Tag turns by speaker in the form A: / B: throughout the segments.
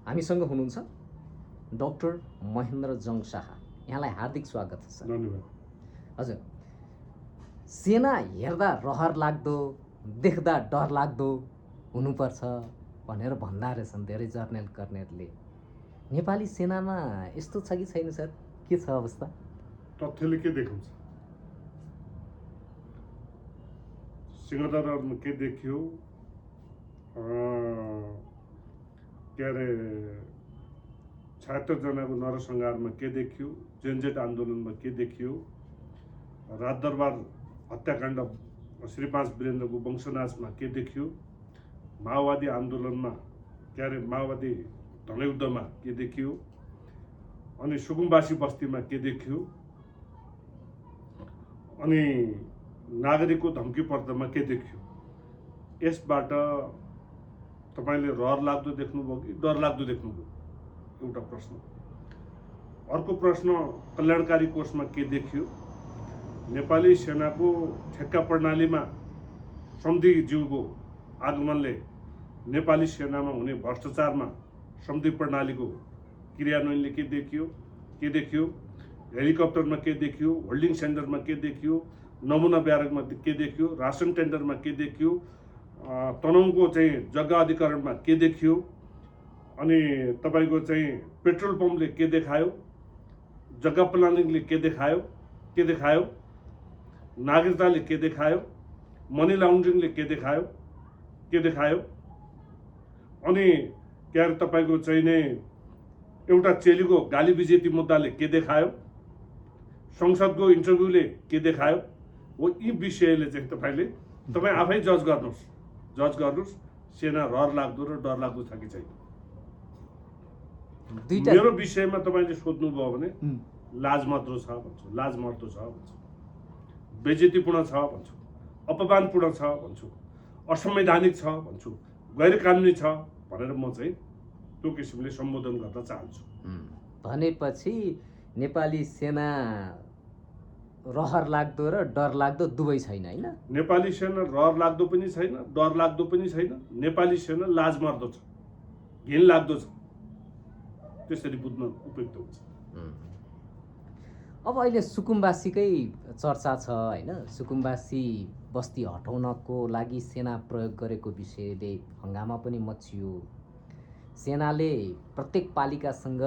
A: हामीसँग हुनुहुन्छ डाक्टर महेन्द्र जङ शाह। यहाँलाई हार्दिक स्वागत छ सर।
B: धन्यवाद।
A: हजुर, सेना हेर्दा रहर लाग्दो, देख्दा डर लाग्दो हुनुपर्छ भनेर भन्दा रहेछन् धेरै जर्नल कर्नेलले। नेपाली सेनामा यस्तो छ कि छैन सर? के छ अवस्था?
B: तथ्यले के देखाउँछ? सिंहदरबारमा के देखियो, के अरे 76 जनाको नरसंहारमा के देखियो, जेनजेट आन्दोलनमा के देखियो, राजदरबार हत्याकाण्ड श्री 5 वीरेन्द्रको वंशनाशमा के देखियो, माओवादी आन्दोलनमा के अरे माओवादी धनयुद्धमा के देखियो, अनि सुकुम्बासी बस्तीमा के देखियो, अनि नागरिकको धम्की पर्दामा के देखियो। यसबाट तपाईले रहर लाग्दो देख्नुभयो कि डर लाग्दो देख्नुभयो? एउटा प्रश्न। अर्को प्रश्न, कल्याणकारी कोषमा के देखियो? नेपाली सेनाको ठेक्का प्रणालीमा सम्धिज्यूको आगमनले नेपाली सेनामा हुने भ्रष्टाचारमा सम्धि प्रणालीको क्रियान्वयनले के देखियो? हेलिकप्टरमा के देखियो? होल्डिङ सेन्टरमा के देखियो? नमुना ब्यारेकमा के देखियो? रासन टेन्डरमा के देखियो? तनहुँको चाहिँ जग्गा अधिकरणमा के देखियो? अनि तपाईको चाहिँ पेट्रोल पम्पले के देखायो? जग्गा प्लानिङले के देखायो? नागरिकताले के देखायो? मनी लाउन्ड्रिङले के देखायो? अनि के अरे तपाईको चाहिँ नै एउटा चेलीको गाली बिजेती मुद्दाले के देखायो? संसदको इन्टरभ्यूले के देखायो? हो यी विषयले चाहिँ तपाईँ आफै जज गर्नुहोस् सेना रहर लाग्दो र डर लाग्दो छ कि छैन। मेरो विषयमा तपाईँले सोध्नुभयो भने लाज मात्र छ भन्छु, बेइज्जतीपूर्ण छ भन्छु, अपमानपूर्ण छ भन्छु, असंवैधानिक छ भन्छु, गैर कानुनी छ भनेर म चाहिँ त्यो किसिमले सम्बोधन गर्न चाहन्छु।
A: भनेपछि नेपाली सेना रहर लाग्दो र डर लाग्दो दुवै छैन, हैन?
B: नेपाली सेना रहर लाग्दो पनि छैन, डर लाग्दो पनि छैन। नेपाली सेना लाज मार्दो छ, घिन लाग्दो छ। त्यसरी बुझ्न उपयुक्त हुन्छ।
A: अब अहिले सुकुम्बासीकै चर्चा छ, हैन? सुकुम्बासी बस्ती हटाउनको लागि सेना प्रयोग गरेको विषयले हंगामा पनि मच्चियो। सेनाले प्रत्येक पालिकासँग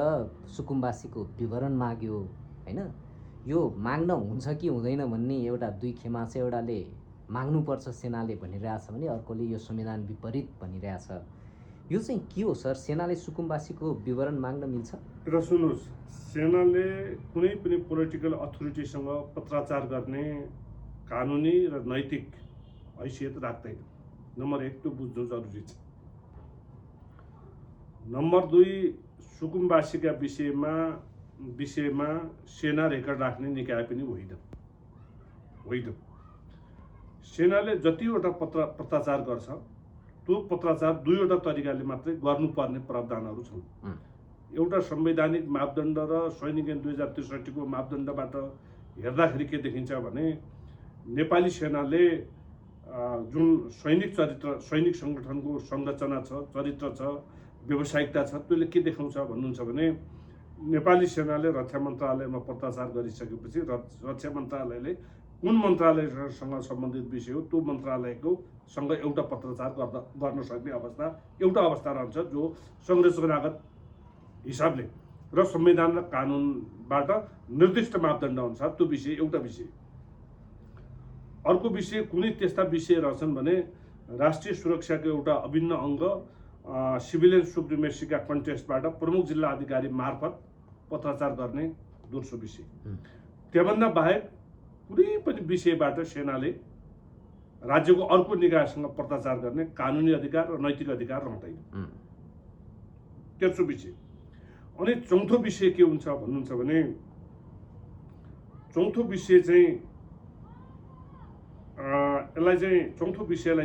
A: सुकुम्बासीको विवरण माग्यो, हैन? यो माग्न हुन्छ कि हुँदैन भन्ने एउटा दुई खेमा छ। एउटाले माग्नुपर्छ सेनाले भनिरहेछ भने अर्कोले यो संविधान विपरीत भनिरहेछ। यो चाहिँ के हो सर? सेनाले सुकुम्बासीको विवरण माग्न मिल्छ?
B: र सुन्नुहोस्, सेनाले कुनै पनि पोलिटिकल अथोरिटीसँग पत्राचार गर्ने कानुनी र नैतिक हैसियत राख्दैन। नम्बर 1 त्यो बुझ्नु जरुरी छ। नम्बर 2, सुकुम्बासीका विषयमा सेना रेकर्ड राख्ने निकाय पनि होइन। सेनाले जतिवटा पत्राचार गर्छ त्यो पत्राचार दुईवटा तरिकाले मात्रै गर्नुपर्ने प्रावधानहरू छन्। एउटा संवैधानिक मापदण्ड र सैनिक ऐन 2063 को मापदण्डबाट हेर्दाखेरि के देखिन्छ भने नेपाली सेनाले जुन सैनिक संगठनको संरचना छ, चरित्र छ, व्यावसायिकता छ, त्यसले के देखाउँछ भन्नुहुन्छ भने नेपाली सेनाले रक्षा मन्त्रालयमा पत्राचार गरिसकेपछि रक्षा मन्त्रालयले कुन मन्त्रालयसँग सम्बन्धित विषय हो त्यो मन्त्रालयको सँग एउटा पत्राचार गर्न सक्ने एउटा अवस्था रहन्छ, जो संरचनागत हिसाबले र संविधान र कानुनबाट निर्दिष्ट मापदण्ड अनुसार त्यो एउटा विषय। अर्को विषय कुनै त्यस्ता विषय रहन्छन् भने राष्ट्रिय सुरक्षाको एउटा अभिन्न अङ्ग सिभिलियन सुप्रिमेसीका कन्टेक्स्टबाट प्रमुख जिल्ला अधिकारी मार्फत पत्राचार गर्ने दोस्रो विषय। त्योभन्दा बाहेक कुनै पनि विषयबाट सेनाले राज्यको अर्को निकायसँग पत्राचार गर्ने कानुनी अधिकार र नैतिक अधिकार रहँदैन। तेस्रो विषय। अनि चौथो विषय के हुन्छ भन्नुहुन्छ भने चौथो विषयलाई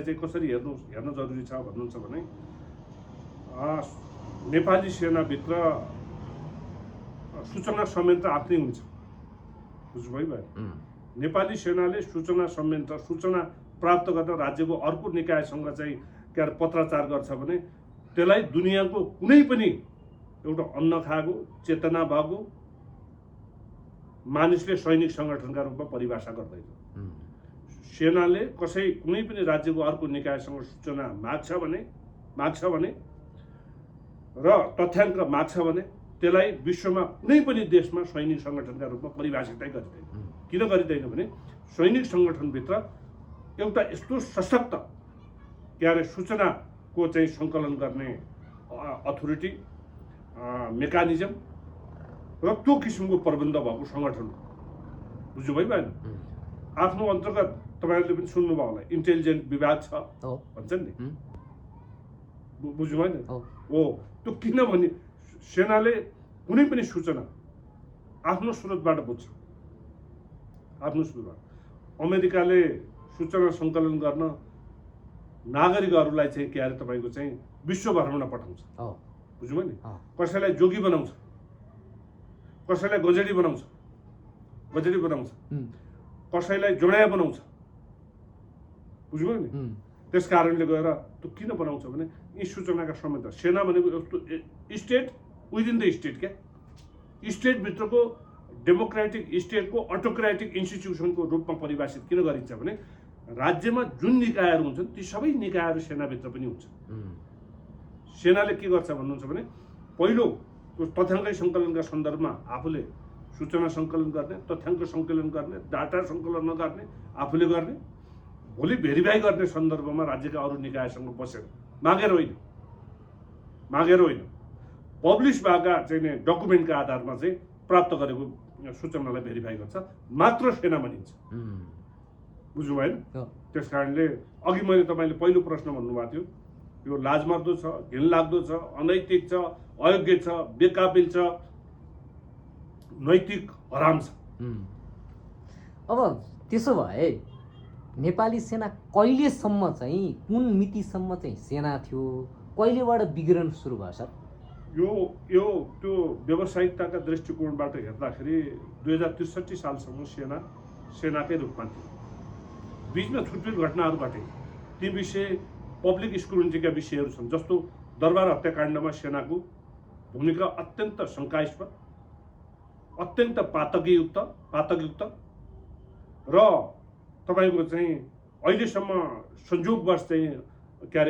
B: चाहिँ कसरी हेर्न जरुरी छ भन्नुहुन्छ भने नेपाली सेनाभित्र सूचना संयन्त्र आफ्नै हुन्छ। बुझ्नुभयो? नेपाली सेनाले सूचना प्राप्त गर्न राज्यको अर्को निकायसँग चाहिँ पत्राचार गर्छ भने त्यसलाई दुनियाँको कुनै पनि एउटा अन्न खाएको चेतना भएको मानिसले सैनिक सङ्गठनका रूपमा परिभाषा गर्दैन। सेनाले कुनै पनि राज्यको अर्को निकायसँग सूचना माग्छ भने र तथ्याङ्क माग्छ भने त्यसलाई विश्वमा कुनै पनि देशमा सैनिक सङ्गठनका रूपमा परिभाषितै गरिँदैन। किन गरिँदैन भने सैनिक सङ्गठनभित्र एउटा यस्तो सशक्त सूचनाको चाहिँ सङ्कलन गर्ने अथोरिटी मेकानिजम र त्यो किसिमको प्रबन्ध भएको सङ्गठन बुझ्नु भएन। आफ्नो अन्तर्गत तपाईँहरूले पनि सुन्नुभयो होला इन्टेलिजेन्ट विभाग छ भन्छन् नि, बुझ्नु भएन हो। त्यो किनभने सेनाले कुनै पनि सूचना आफ्नो स्रोतबाट बुझ्छ, आफ्नो स्रोतबाट। अमेरिकाले सूचना सङ्कलन गर्न नागरिकहरूलाई चाहिँ तपाईँको चाहिँ विश्व भ्रमण पठाउँछ, बुझ्नुभयो नि। कसैलाई जोगी बनाउँछ, कसैलाई गजेडी बनाउँछ, कसैलाई जोडाया बनाउँछ, बुझ्नुभयो नि। त्यस कारणले गएर त्यो किन बनाउँछ भने यी सूचनाका संयन्त्र सेना भनेको यस्तो स्टेट विदिन द स्टेट स्टेटभित्रको डेमोक्रेटिक स्टेटको अटोक्रेटिक इन्स्टिट्युसनको रूपमा परिभाषित किन गरिन्छ भने राज्यमा जुन निकायहरू हुन्छन् ती सबै निकायहरू सेनाभित्र पनि हुन्छ। सेनाले के गर्छ भन्नुहुन्छ भने पहिलो तथ्याङ्क सङ्कलनका सन्दर्भमा आफूले सूचना सङ्कलन गर्ने, तथ्याङ्क सङ्कलन गर्ने, डाटा सङ्कलन गर्ने आफूले गर्ने, भोलि भेरिफाई गर्ने सन्दर्भमा राज्यका अरू निकायसँग बसेर मागेर होइन पब्लिस भएका चाहिँ डकुमेन्टका आधारमा चाहिँ प्राप्त गरेको सूचनालाई भेरिफाई गर्छ, मात्र सेना भनिन्छ। बुझ्नु भएन। त्यस कारणले अघि मैले तपाईँले पहिलो प्रश्न भन्नुभएको थियो यो लाजमर्दो छ, घिनलाग्दो छ, अनैतिक छ, अयोग्य छ, बेकाबिल छ, नैतिक हराम छ।
A: अब त्यसो भए नेपाली सेना कहिलेसम्म चाहिँ कुन मितिसम्म चाहिँ सेना थियो, कहिलेबाट विकिरण सुरु भयो सर?
B: यो त्यो व्यावसायिकताका दृष्टिकोणबाट हेर्दाखेरि 2063 सालसम्म सेनाकै रूपमा थियो। बिचमा छुटपुट घटनाहरू घटे, ती विषय पब्लिक स्क्रुटिनीका विषयहरू छन्। जस्तो दरबार हत्याकाण्डमा सेनाको भूमिका अत्यन्त शङ्कास्पद, अत्यन्त पातकयुक्त र तपाईँको चाहिँ अहिलेसम्म संयोगवश चाहिँ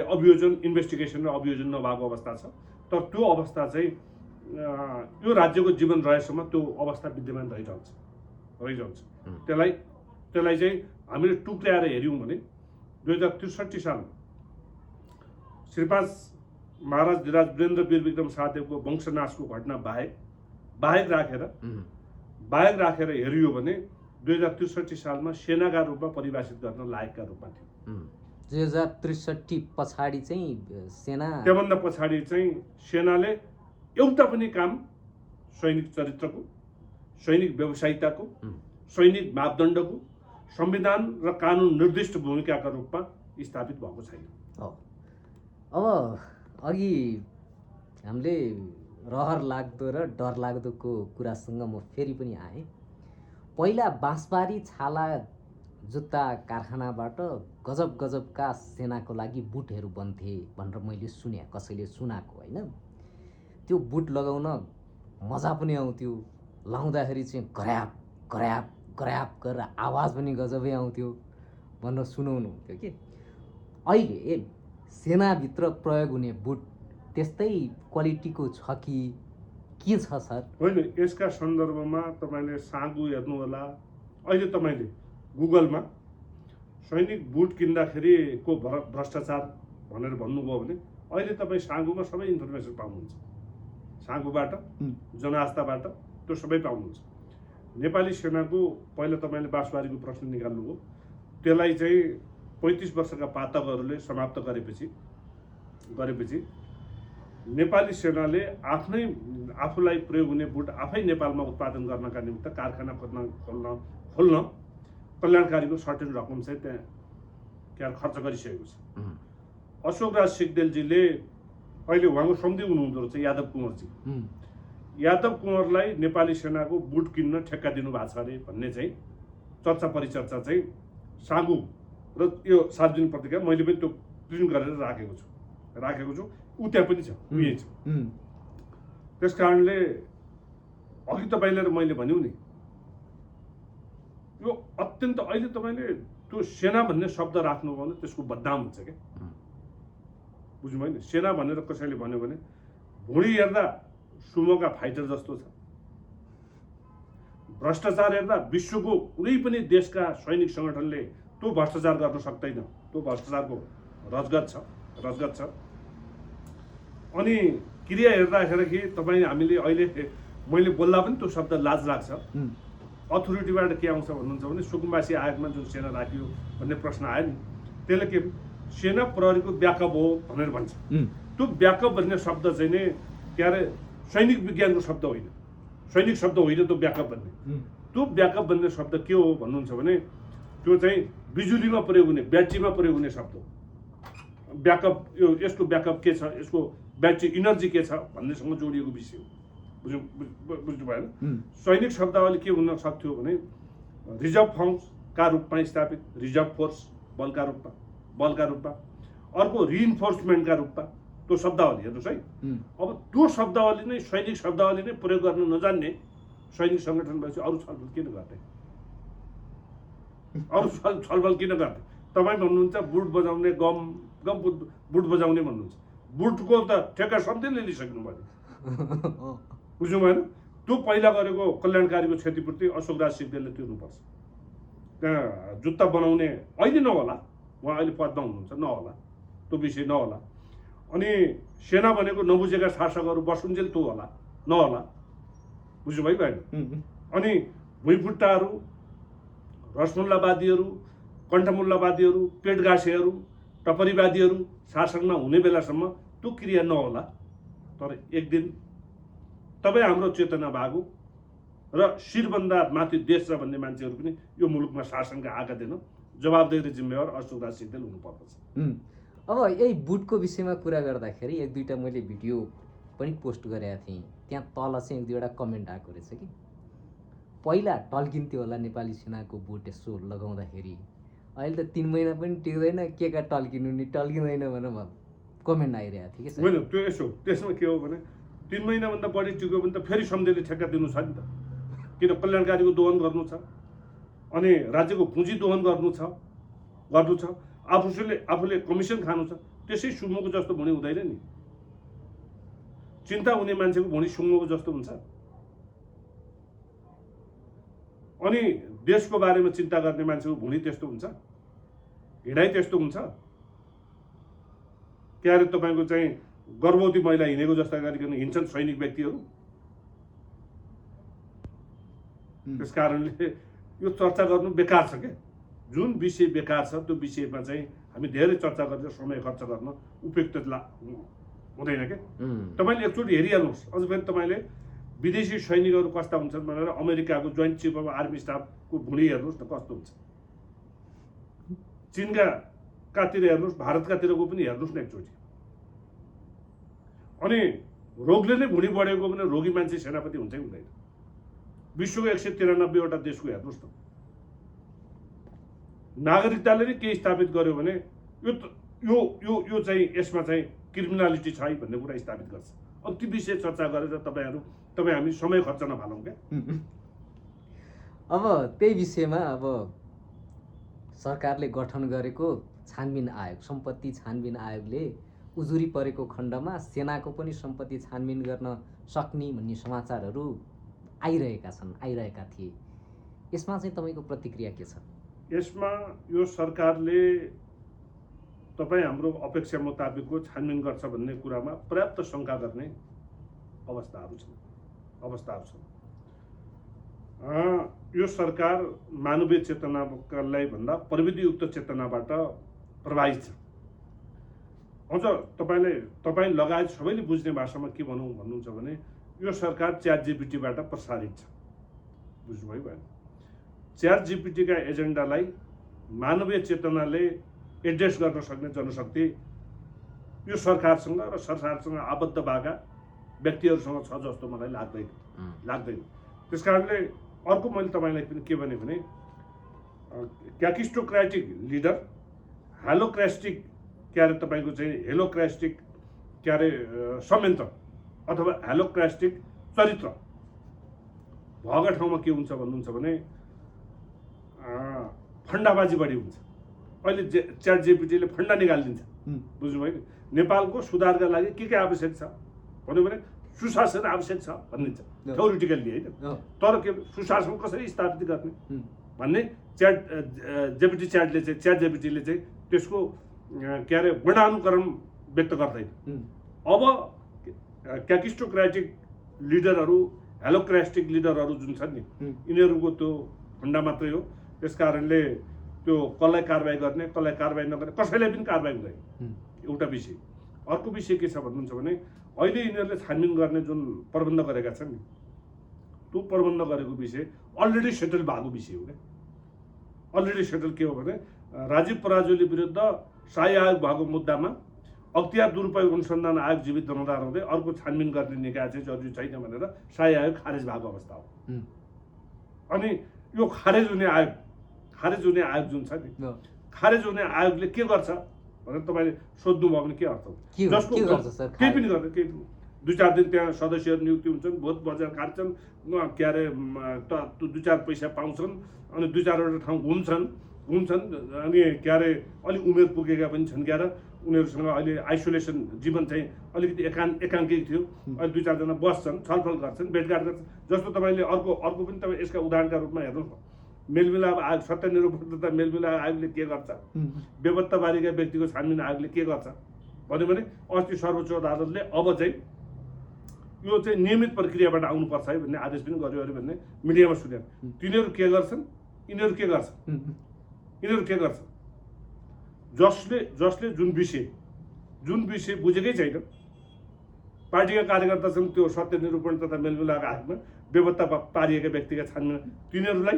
B: अभियोजन इन्भेस्टिगेसन र अभियोजन नभएको अवस्था छ। तर त्यो अवस्था चाहिँ यो राज्यको जीवन रहेसम्म त्यो अवस्था विद्यमान रहिरहन्छ। त्यसलाई चाहिँ हामीले टुक्र्याएर हेऱ्यौँ भने 2063 सालमा श्रीपाद महाराज धिराज वीरेन्द्र वीर विक्रम शाहदेवको वंशनाशको घटना बाहेक राखेर हेरियो भने 2063 सालमा सेनाका रूपमा परिभाषित गर्न लायकका रूपमा थियो।
A: 2063 पछाडि चाहिँ सेना,
B: त्योभन्दा पछाडि चाहिँ सेनाले एउटा पनि काम सैनिक चरित्रको, सैनिक व्यवसायिकताको, सैनिक मापदण्डको, संविधान र कानुन निर्दिष्ट भूमिकाका रूपमा स्थापित भएको छैन।
A: अब अघि हामीले रहर लाग्दो र डर लाग्दोको कुरासँग म फेरि पनि आएँ। पहिला बाँसबारी छाला जुत्ता कारखानाबाट गजबका सेनाको लागि बुटहरू बन्थे भनेर मैले सुने, कसैले सुनाएको होइन। त्यो बुट लगाउन मजा पनि आउँथ्यो, लाउँदाखेरि चाहिँ घर्याप गरेर आवाज पनि गजबै आउँथ्यो भनेर सुनाउनुहुन्थ्यो कि। अहिले सेनाभित्र प्रयोग हुने बुट त्यस्तै क्वालिटीको छ कि के छ सर?
B: होइन, यसका सन्दर्भमा तपाईँले साँगु हेर्नु होला। अहिले तपाईँले गुगलमा सैनिक बुट किन्दाखेरिको भ्रष्टाचार भनेर भन्नुभयो भने अहिले तपाईँ साँगुमा सबै इन्फर्मेसन पाउनुहुन्छ। साँगुबाट, जनआस्थाबाट त्यो सबै पाउनुहुन्छ। नेपाली सेनाको पहिला तपाईँले बाँसबारीको प्रश्न निकाल्नुभयो, त्यसलाई चाहिँ 35 वर्षका पातकहरूले समाप्त गरेपछि नेपाली सेनाले आफूलाई प्रयोग हुने बुट आफै नेपालमा उत्पादन गर्नका निमित्त कारखाना खोल्न कल्याणकारीको सर्टेन रकम चाहिँ त्यहाँ खर्च गरिसकेको छ। अशोकराज सिग्देलजीले अहिले उहाँको सम्झि हुनुहुँदो रहेछ यादव कुँवरजी। यादव कुँवरलाई नेपाली सेनाको बुट किन्न ठेक्का दिनुभएको छ अरे भन्ने चाहिँ चर्चा परिचर्चा चाहिँ साँगु र यो सार्वजनिक पत्रिका मैले पनि त्यो प्रिन्ट गरेर राखेको छु। ऊ त्यहाँ पनि छ, यही छ। त्यस कारणले अघि तपाईँले र मैले भन्यौँ नि, यो अत्यन्त अहिले तपाईँले त्यो सेना भन्ने शब्द राख्नुभयो भने त्यसको बदनाम हुन्छ क्या। बुझ्नुभयो नि, सेना भनेर कसैले भन्यो भने भुँडी हेर्दा सुमोका फाइटर जस्तो छ, भ्रष्टाचार हेर्दा विश्वको कुनै पनि देशका सैनिक सङ्गठनले त्यो भ्रष्टाचार गर्न सक्दैन, त्यो भ्रष्टाचारको रजगत छ। अनि क्रिया हेर्दाखेरि तपाईँ हामीले अहिले मैले बोल्दा पनि त्यो शब्द लाज लाग्छ। अथोरिटीबाट के आउँछ भन्नुहुन्छ भने सुकुम्बासी आयोगमा जुन सेना राखियो भन्ने प्रश्न आयो नि, त्यसले के सेना प्रहरीको ब्याकअप हो भनेर भन्छ। त्यो ब्याकअप भन्ने शब्द चाहिँ नै के अरे सैनिक विज्ञानको शब्द होइन, सैनिक शब्द होइन त्यो ब्याकअप भन्ने। त्यो ब्याकअप भन्ने शब्द के हो भन्नुहुन्छ भने त्यो चाहिँ बिजुलीमा प्रयोग हुने, ब्याट्रीमा प्रयोग हुने शब्द हो। ब्याकअप यो यसको ब्याकअप के छ, यसको ब्याट्री इनर्जी के छ भन्नेसँग जोडिएको विषय हो। बुझ्नु भएन? सैनिक शब्दावली के हुन सक्थ्यो भने रिजर्भ फर्सका रूपमा स्थापित, रिजर्भ फोर्स बलका रूपमा, अर्को रिइन्फोर्समेन्टका रूपमा त्यो शब्दावली हेर्नुहोस् है। अब त्यो शब्दावली नै सैनिक शब्दावली नै प्रयोग गर्न नजान्ने सैनिक सङ्गठन भएपछि अरू छलफल किन गर्ने? अरू छलफल किन गर्ने? तपाईँ भन्नुहुन्छ बुट बजाउने गम बुट बजाउने भन्नुहुन्छ, बुटको त ठेक्का सधैँले लिइसक्नु भयो। बुझ्नु भएन? त्यो पहिला गरेको कल्याणकारीको क्षतिपूर्ति अशोकराज सिग्देलले तिर्नुपर्छ। त्यहाँ जुत्ता बनाउने अहिले नहोला, उहाँ अहिले पदमा हुनुहुन्छ, नहोला त्यो विषय नहोला। अनि सेना भनेको नबुझेका शासकहरू बसुन्जेल त्यो होला नहोला। बुझ्नु भएन? अनि भुइँफुट्टाहरू, रसमुल्लावादीहरू, कण्ठमुल्लावादीहरू, पेटगासेहरू, टपरीवादीहरू शासनमा हुने बेलासम्म त्यो क्रिया नहोला। तर एक दिन तपाईँ हाम्रो चेतना भागो र शिरभन्दा माथि देश छ भन्ने मान्छेहरू पनि यो मुलुकमा शासनका आँखा दिन जवाबदेही र जिम्मेवार अशोकराज सिग्देल हुनुपर्दछ।
A: अब यही बुटको विषयमा कुरा गर्दाखेरि एक दुईवटा मैले भिडियो पनि पोस्ट गरेका थिएँ, त्यहाँ तल चाहिँ एक दुईवटा कमेन्ट आएको रहेछ कि पहिला टल्किन्थ्यो होला नेपाली सेनाको बुट यसो लगाउँदाखेरि, अहिले त 3 महिना पनि टिक्दैन, के का टल्किनु नि टल्किँदैन भनेर कमेन्ट आइरहेको थियो कि।
B: होइन त्यो यसो त्यसमा के हो भने 3 महिनाभन्दा बढी टिक्यो भने त फेरि सम्झेले ठेक्का दिनु छ नि त, किन कल्याणकारीको दोहन गर्नु छ, अनि राज्यको पुँजी दोहन गर्नु छ, आफूले कमिसन खानु छ। त्यसै सुमोको जस्तो भुँडी हुँदैन नि, चिन्ता हुने मान्छेको भुँडी सुमोको जस्तो हुन्छ। अनि देशको बारेमा चिन्ता गर्ने मान्छेको भुँडी त्यस्तो हुन्छ, हिँडाइ त्यस्तो हुन्छ। के अरे तपाईँको चाहिँ गर्भवती महिला हिँडेको जस्ता गरिकन हिँड्छन् सैनिक व्यक्तिहरू। त्यस कारणले यो चर्चा गर्नु बेकार छ क्या। जुन विषय बेकार छ त्यो विषयमा चाहिँ हामी धेरै चर्चा गरेर समय खर्च गर्न उपयुक्त हुँदैन क्या। तपाईँले एकचोटि हेरिहाल्नुहोस्, अझ फेरि तपाईँले विदेशी सैनिकहरू कस्ता हुन्छन् भनेर अमेरिकाको जोइन्ट चिफ अफ आर्मी स्टाफको भुँडी हेर्नुहोस् न कस्तो हुन्छ, चीनका कातिर हेर्नुहोस्, भारतकातिरको पनि हेर्नुहोस् न एकचोटि। अनि रोगले नै भुँडी बढेको भने रोगी मान्छे सेनापति हुन्छै हुँदैन। विश्वको 193वटा देशको हेर्नुहोस् न, नागरिकताले नै केही स्थापित गर्यो भने यो चाहिँ यसमा चाहिँ क्रिमिनालिटी छ है भन्ने कुरा स्थापित गर्छ। अब ती विषय चर्चा गरेर तपाईँ हामी समय खर्च नफालौँ क्या।
A: अब त्यही विषयमा अब सरकारले गठन गरेको छानबिन आयोग, सम्पत्ति छानबिन आयोगले उजुरी परेको खण्डमा सेनाको पनि सम्पत्ति छानबिन गर्न सक्ने भन्ने समाचारहरू आइरहेका थिए। यसमा चाहिँ तपाईँको प्रतिक्रिया के छ?
B: यसमा यो सरकारले तपाईँ हाम्रो अपेक्षा मुताबिकको छानबिन गर्छ भन्ने कुरामा पर्याप्त शङ्का गर्ने अवस्थाहरू छन्। यो सरकार मानवीय चेतनालाई भन्दा प्रविधियुक्त चेतनाबाट प्रभावित छ। अझ तपाईँ लगायत सबैले बुझ्ने भाषामा के भनौँ भन्नुहुन्छ भने यो सरकार च्याटजिपिटीबाट प्रसारित छ। बुझ्नुभयो भएन? च्याटजिपिटीका एजेन्डालाई मानवीय चेतनाले एड्रेस गर्न सक्ने जनशक्ति यो सरकारसँग र सरकारसँग आबद्ध भएका व्यक्तिहरूसँग छ जस्तो मलाई लाग्दैन। त्यस कारणले अर्को मैले तपाईँलाई पनि के भने क्याकिस्टोक्रेटिक लिडर, हेलोक्रेस्टिक के अरे तपाईँको चाहिँ हेलोक्रेस्टिक के अरे संयन्त्र अथवा हेलोक्रास्टिक चरित्र भएको ठाउँमा के हुन्छ भन्नुहुन्छ भने फन्डाबाजी बढी हुन्छ। अहिले च्याट जिपिटीले फन्डा निकालिदिन्छ। बुझ्नुभयो नि? नेपालको सुधारका लागि के आवश्यक छ भन्यो भने सुशासन आवश्यक छ भनिन्छ थ्योरिटिकल्ली, होइन? तर के सुशासन कसरी स्थापित गर्ने भन्ने च्याट जिपिटीले चाहिँ त्यसको के अरे वर्णानुकरण व्यक्त गर्दैन। अब क्याकिस्टोक्रेटिक लिडरहरू, हेलोक्रास्टिक लिडरहरू जुन छन् नि, यिनीहरूको त्यो फन्डा मात्रै हो। त्यस कारणले त्यो कसलाई कारबाही गर्ने, कसलाई कारबाही नगर्ने, कसैलाई पनि कारबाही हुँदैन, एउटा विषय। अर्को विषय के छ भन्नुहुन्छ भने अहिले यिनीहरूले छानबिन गर्ने जुन प्रबन्ध गरेका छन् नि, त्यो प्रबन्ध गरेको विषय अलरेडी सेटल भएको विषय हो क्या। अलरेडी सेटल के हो भने राजीव पराजुली विरुद्ध शाही आयोग भएको मुद्दामा अख्तियार दुरुपयोग अनुसन्धान आयोग जीवित रहँदै अर्को छानबिन गर्ने निकाय चाहिँ जरुरी छैन भनेर शाही आयोग खारेज भएको अवस्था हो। अनि यो खारेज हुने आयोग जुन छ नि, खारेज हुने आयोगले के गर्छ भनेर तपाईँले सोध्नुभयो भने के अर्थ हो? केही पनि गर्दैन, केही पनि। 2-4 दिन त्यहाँ सदस्यहरू नियुक्ति हुन्छन्, भोट बजार काट्छन्, के अरे 2-4 पैसा पाउँछन्, अनि 2-4वटा ठाउँ घुम्छन्, अनि के अरे अलिक उमेर पुगेका पनि छन् क्या, उनीहरूसँग अहिले आइसोलेसन जीवन चाहिँ अलिकति एकाङ्किक थियो। अहिले 2-4 जना बस्छन्, छलफल गर्छन्, भेटघाट गर्छन्। जस्तो तपाईँले अर्को पनि तपाईँ यसका उदाहरणका रूपमा हेर्नुहोस् न, मेलमिलाप आयोग, सत्यनिरपेक्षता मेलमिलाप आयोगले के गर्छ, बेपत्ताबारीका व्यक्तिको छानबिन आयोगले के गर्छ भन्यो भने अस्ति सर्वोच्च अदालतले अब चाहिँ यो चाहिँ नियमित प्रक्रियाबाट आउनुपर्छ है भन्ने आदेश पनि गर्यो अरे भन्ने मिडियामा सुने। यिनीहरू के गर्छन्? जसले जुन विषय बुझेकै छैन, पार्टीका कार्यकर्ता छन्, त्यो सत्यनिरूपण तथा मेलमिलाप आयोगमा बेपत्ता पारिएका व्यक्तिका छानबिन, तिनीहरूलाई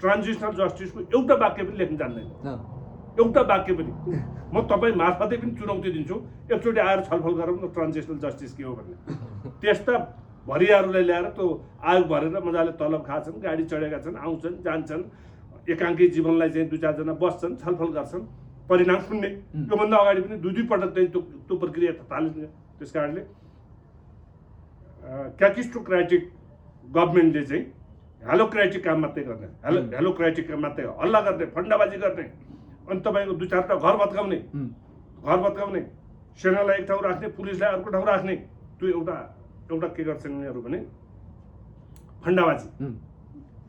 B: ट्रान्जिसनल जस्टिसको एउटा वाक्य पनि लेख्न जान्दैन, एउटा वाक्य पनि। म तपाईँ मार्फतै पनि चुनौती दिन्छु, एकचोटि आएर छलफल गरौँ न ट्रान्जिसनल जस्टिस के हो भन्ने। त्यस्ता भरियाहरूलाई ल्याएर त्यो आयोग भरेर मजाले तलब खान्छन्, गाडी चढेका छन्, आउँछन् जान्छन्, एकाङ्की जीवनलाई चाहिँ 2-4 जना बस्छन्, छलफल गर्छन्, परिणाम सुन्ने। योभन्दा अगाडि पनि 2-2 पटक चाहिँ त्यो प्रक्रिया थालिन्छ। त्यस कारणले क्याकिस्टोक्रेटिक गभर्मेन्टले चाहिँ हेलोक्रेटिक काम मात्रै गर्ने, हेलोक्रेटिक काम मात्रै हल्ला गर्ने, फन्डाबाजी गर्ने, अनि तपाईँको 2-4टा घर भत्काउने, सेनालाई एक ठाउँ राख्ने, पुलिसलाई अर्को ठाउँ राख्ने, त्यो एउटा के गर्छन् यिनीहरू भने फन्डाबाजी।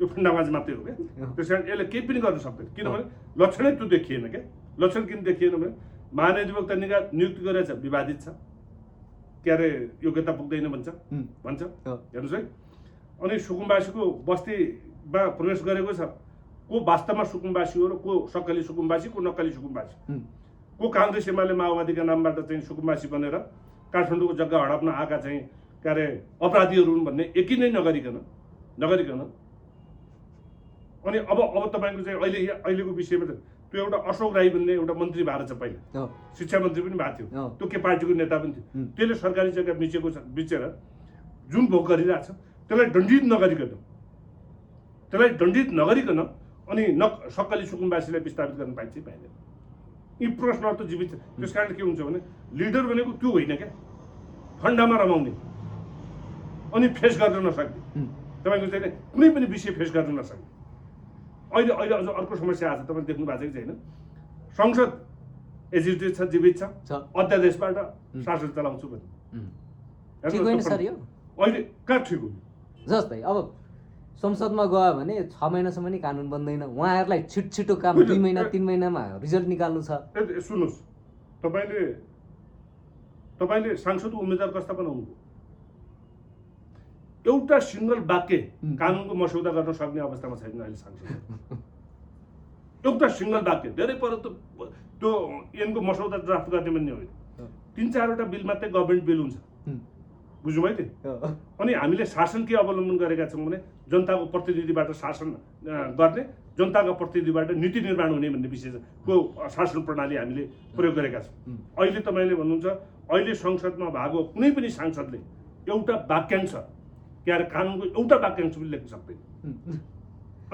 B: यो फन्डाबाजी मात्रै हो क्या। त्यस कारण यसले केही पनि गर्न सक्दैन, किनभने लक्षणै त्यो देखिएन क्या। लक्षण किन देखिएन भने महाधिवक्ता नियुक्ति गरेछ, विवादित छ, के अरे योग्यता पुग्दैन भन्छ। हेर्नुहोस् है, अनि सुकुम्बासीको बस्तीमा प्रवेश गरेको छ, को वास्तवमा सुकुम्बासी हो र को सक्कली सुकुम्बासी, को नक्कली सुकुम्बासी, को काङ्ग्रेस एमाले माओवादीका नामबाट चाहिँ सुकुम्बासी बनेर काठमाडौँको जग्गा हडप्न आएका चाहिँ के अरे अपराधीहरू हुन् भन्ने एकै नै नगरिकन अनि अब तपाईँको चाहिँ अहिलेको विषयमा त त्यो एउटा अशोक राई भन्ने एउटा मन्त्री भएको छ, पहिला शिक्षा मन्त्री पनि भएको थियो, त्यो के पार्टीको नेता पनि थियो। त्यसले सरकारी जग्गा बेचेर जुन भोग गरिरहेछ त्यसलाई दण्डित नगरिकन अनि सक्कली सुकुम्बासीलाई विस्थापित गर्न पाइन्छ पाइँदैन। यी प्रश्नहरू त जीवित छ। त्यस कारण के हुन्छ भने लिडर भनेको त्यो होइन क्या, फन्डामा रमाउने अनि फेस गर्न नसक्ने, तपाईँको चाहिँ कुनै पनि विषय फेस गर्न नसक्ने। अहिले अझ अर्को समस्या आएको छ, तपाईँले देख्नु भएको छ कि छैन? संसद एजिटेड छ, जीवित छ, अध्यादेशबाट शासन चलाउँछु भने अहिले कहाँ ठिक हो?
A: जस्तै अब संसदमा गयो भने 6 महिनासम्म नि कानुन बन्दैन, उहाँहरूलाई छिटो काम 2 महिना 3 महिनामा रिजल्ट निकाल्नु छ।
B: सुन्नुहोस्, तपाईँले सांसदको उम्मेदवार कस्ता बनाउनु? एउटा सिंगल वाक्य कानुनको मसौदा गर्न सक्ने अवस्थामा छैन अहिले सांसद। एउटा सिंगल वाक्य, धेरै पर त्यो ऐनको मसौदा ड्राफ्ट गर्ने भन्ने होइन, 3-4वटा बिल मात्रै गभर्मेन्ट बिल हुन्छ। बुझ्नुभयो नि? अनि हामीले शासन के अवलम्बन गरेका छौँ भने जनताको प्रतिनिधिबाट शासन गर्ने, जनताको प्रतिनिधिबाट नीति निर्माण हुने भन्ने विषयको शासन प्रणाली हामीले प्रयोग गरेका छौँ। अहिले तपाईँले भन्नुहुन्छ अहिले संसदमा भएको कुनै पनि सांसदले एउटा वाक्यांश के अरे कानुनको एउटा वाक्यांश पनि लेख्न सक्दैन।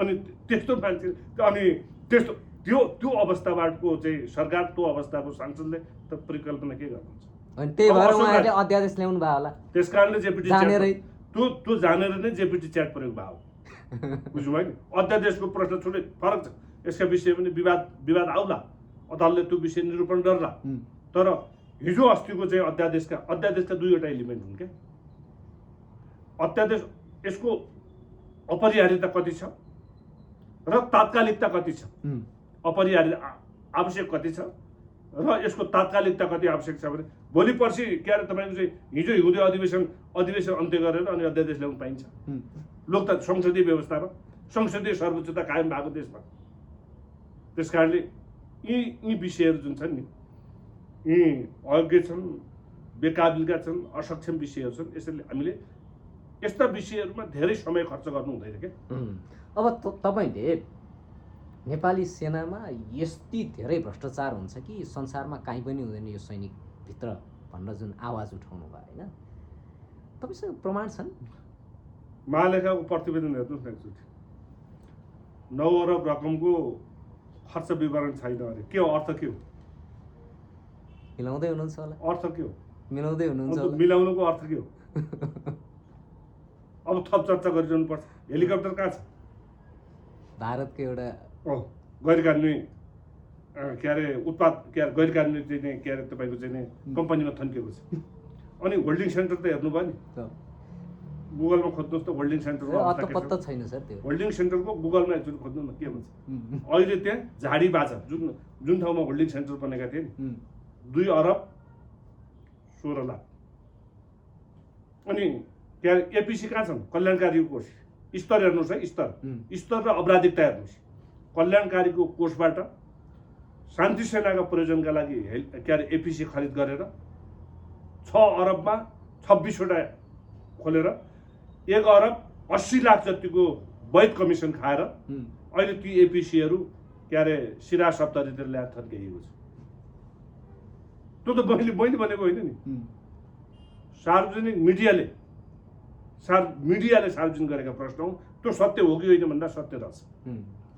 B: अनि त्यस्तो मान्छे अनि त्यस्तो त्यो अवस्थाबाटको चाहिँ सरकार, त्यो अवस्थाको सांसदले त परिकल्पना के गर्नुहुन्छ?
A: अनि त्यही भएर
B: अशोक
A: उहाँहरूले
B: राज-
A: अध्यादेश ल्याउनु भयो होला
B: त्यस कारणले जेपिटी
A: जानेरै।
B: त्यो जानेर नै जेपिटी च्याट प्रयोग भयो बुझ्नुभयो नि अध्यादेशको प्रश्न छुट्टै फरक छ यसका विषय पनि विवाद आउला अदालतले त्यो विषय निरूपण गर्ला तर हिजो अस्तिको चाहिँ अध्यादेशका दुईवटा एलिमेन्ट हुन् क्या अध्यादेश यसको अपरिहार्यता कति छ र तात्कालिकता कति छ अपरिहार्य आवश्यक कति छ र यसको तात्कालिकता कति आवश्यक छ भने भोलि पर्सि के अरे तपाईँको चाहिँ हिजो हिउँदे अधिवेशन अन्त्य गरेर अनि अध्यादेश ल्याउनु पाइन्छ लोकतन्त्र संसदीय व्यवस्थामा संसदीय सर्वोच्चता कायम भएको देशमा त्यस कारणले यी विषयहरू जुन छन् नि यी अयोग्य छन् बेकाबिलका छन् असक्षम विषयहरू छन् यसैले हामीले यस्ता विषयहरूमा धेरै समय खर्च गर्नु हुँदैन क्या
A: अब तपाईँले नेपाली सेनामा यति धेरै भ्रष्टाचार हुन्छ कि संसारमा कहीँ पनि हुँदैन यो सैनिकभित्र भनेर जुन आवाज उठाउनु भयो होइन तपाईँसँग प्रमाण छन्
B: महालेखाको प्रतिवेदन हेर्नुहोस् न एकचोटि 9 अरब रकमको खर्च विवरण छैन अरे के हो अर्थ के हो
A: मिलाउँदै हुनुहुन्छ होला
B: अर्थ के हो
A: मिलाउँदै हुनुहुन्छ होला
B: मिलाउनुको अर्थ के हो अब थप चर्चा गरिरहनु पर्छ हेलिकप्टर कहाँ छ
A: भारतको एउटा
B: गैर कानुनी के अरे उत्पाद के अरे गैर कानुनी चाहिँ नै के अरे तपाईँको चाहिँ नै कम्पनीमा थन्किएको छ अनि होल्डिङ सेन्टर त हेर्नुभयो नि गुगलमा खोज्नुहोस् त होल्डिङ सेन्टरको अवस्था के छ
A: पत्ता छैन सर त्यो
B: होल्डिङ सेन्टरको गुगलमा एकचोटि खोज्नु न के भन्छ अहिले त्यहाँ झाडी बाजा जुन ठाउँमा होल्डिङ सेन्टर बनेका थिए नि 2 अरब 16 लाख अनि के अरे एपिसी कहाँ छन् कल्याणकारी कोष स्तर हेर्नुहोस् है स्तर र अपराधिकता हेर्नुहोस् कल्याणकारीको कोषबाट शान्ति सेनाका प्रयोजनका लागि के अरे एपिसी खरिद गरेर 6 अरबमा 26वटा खोलेर 1 अरब 80 लाख जतिको वैध कमिसन खाएर अहिले ती एपिसीहरू के अरे सिरा सप्तरीतिर ल्याएर थन्किएको छ त्यो त मैले भनेको होइन नि सार्वजनिक मिडियाले सार्वजनिक गरेका प्रश्न हो त्यो सत्य हो कि होइन भन्दा सत्य रहेछ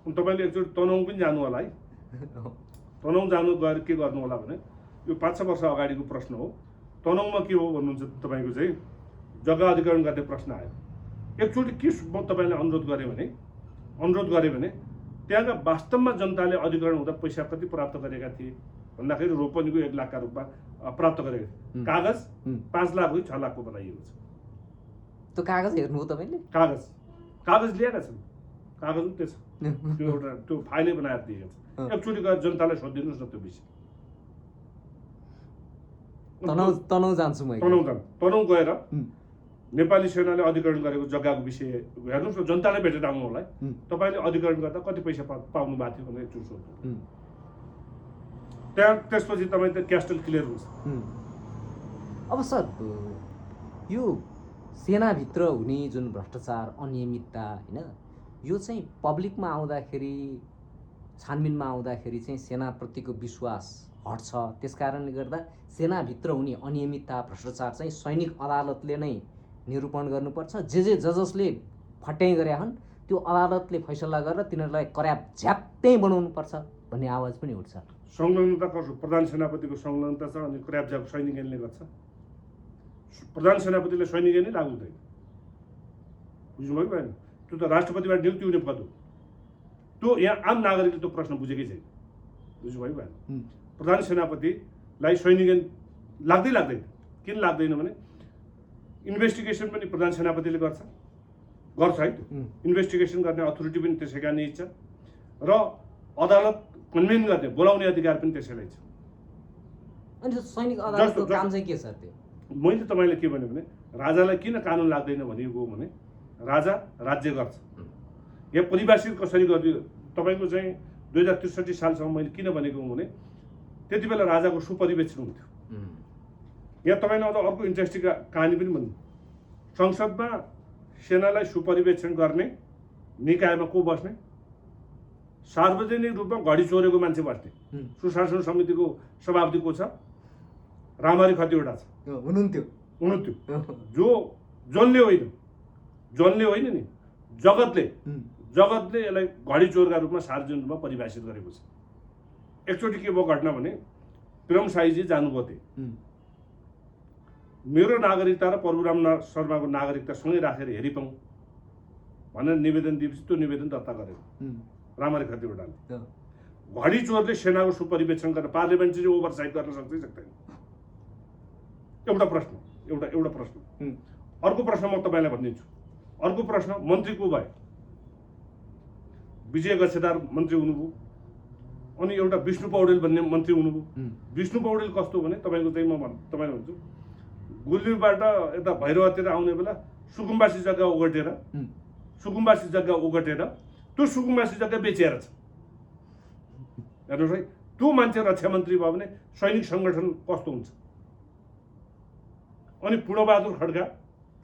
B: अनि तपाईँले एकचोटि तनहुँ पनि जानु होला है तनहुँ जानु गएर के गर्नु होला भने यो 5-6 वर्ष अगाडिको प्रश्न हो तनहुँमा के हो भन्नुहुन्छ तपाईँको चाहिँ जग्गा अधिग्रहण गर्ने प्रश्न आयो एकचोटि के म तपाईँलाई अनुरोध गरेँ भने त्यहाँका वास्तवमा जनताले अधिग्रहण हुँदा पैसा कति प्राप्त गरेका थिए भन्दाखेरि रोपनीको 1 लाखका रूपमा प्राप्त गरेका थिए कागज 5 लाख हो 6 लाखको बनाइएको छ
A: त्यो कागज हेर्नु हो तपाईँले
B: कागज ल्याएका छन् कागज पनि त्यो छ त्यो एउटा त्यो फाइलै बनाएर दिएको छ एकचोटि गएर जनतालाई सोधिदिनुहोस् न त्यो विषय
A: तनहुँ जान्छु म
B: तनहुँ गएर नेपाली सेनाले अधिग्रहण गरेको जग्गाको विषय हेर्नुहोस् न जनतालाई भेटेर आउनु होला है तपाईँले अधिग्रहण गर्दा कति पैसा पाउनु भएको थियो भनेर एकचोटि सोध्नु त्यसपछि तपाईँ त क्यास्टल क्लियर हुन्छ
A: अब सर यो सेनाभित्र हुने जुन भ्रष्टाचार अनियमितता होइन यो चाहिँ पब्लिकमा आउँदाखेरि छानबिनमा आउँदाखेरि चाहिँ सेनाप्रतिको विश्वास हट्छ त्यस कारणले गर्दा सेनाभित्र हुने अनियमितता भ्रष्टाचार चाहिँ सैनिक अदालतले नै निरूपण गर्नुपर्छ जसले फट्याइ गरे हुन् त्यो अदालतले फैसला गरेर तिनीहरूलाई कराप झ्याप्टै बनाउनुपर्छ भन्ने आवाज पनि उठ्छ
B: संलग्नता कसो प्रधान सेनापतिको संलग्नता छ अनि कराप झ्याप सैनिक ऐनले गर्छ प्रधान सेनापतिले सैनिक ऐनै लागू हुँदैन बुझ्नुभयो भएन त्यो त राष्ट्रपतिबाट नियुक्ति हुने पद हो त्यो यहाँ आम नागरिकले त्यो प्रश्न बुझेकै छैन बुझ्नुभयो भएन प्रधान सेनापतिलाई सैनिक ऐन लाग्दैन किन लाग्दैन भने इन्भेस्टिगेसन पनि प्रधान सेनापतिले गर्छ है इन्भेस्टिगेसन गर्ने अथोरिटी पनि त्यसैका नै छ र अदालत कन्भेन गर्ने बोलाउने अधिकार पनि त्यसैलाई छ
A: अनि सैनिक अदालतको काम चाहिँ के छ त्यो
B: मैले तपाईँले के भने राजालाई किन कानुन लाग्दैन भनेको भने राजा राज्य गर्छ यहाँ परिभाषित कसरी गरिदियो तपाईँको चाहिँ 2063 सालसम्म मैले किन भनेको भने त्यति बेला राजाको सुपरिवेक्षण हुन्थ्यो यहाँ तपाईँले अझ अर्को इन्ट्रेस्टिङ कहानी पनि भन्नु संसदमा सेनालाई सुपरिवेक्षण गर्ने निकायमा को बस्ने सार्वजनिक रूपमा घडी चोरेको मान्छे बस्ने सुशासन समितिको सभापति को छ रामहरि खतिवडा छ हुनुहुन्थ्यो जसले होइन नि जगतले यसलाई घडी चोरका रूपमा सार्वजनिक रूपमा परिभाषित गरेको छ एकचोटि के भयो घटना भने प्रेम साईजी जानुभयो मेरो नागरिकता र परशुराम शर्माको नागरिकता सँगै राखेर हेरिपाउँ भनेर निवेदन दिएपछि त्यो निवेदन दर्ता गरेको रामहरि खतिवडाले। घडी चोरले सेनाको सुपरिवेक्षण गरेर पार्लियामेन्ट चाहिँ ओभरसाइट गर्न सक्छ कि सक्दैन? एउटा प्रश्न। अर्को प्रश्न म तपाईँलाई भनिदिन्छु। अर्को प्रश्न, मन्त्री को भयो? विजय गच्छेदार मन्त्री हुनुभयो, अनि एउटा विष्णु पौडेल भन्ने मन्त्री हुनुभयो। विष्णु पौडेल कस्तो भने तपाईँको चाहिँ म तपाईँलाई भन्छु, गुल्मीबाट यता भैरवातिर आउने बेला सुकुम्बासी जग्गा ओगटेर त्यो सुकुम्बासी जग्गा बेचिएर छ। हेर्नुहोस् है, त्यो मान्छे रक्षा मन्त्री भयो भने सैनिक सङ्गठन कस्तो हुन्छ? अनि पूर्णबहादुर खड्का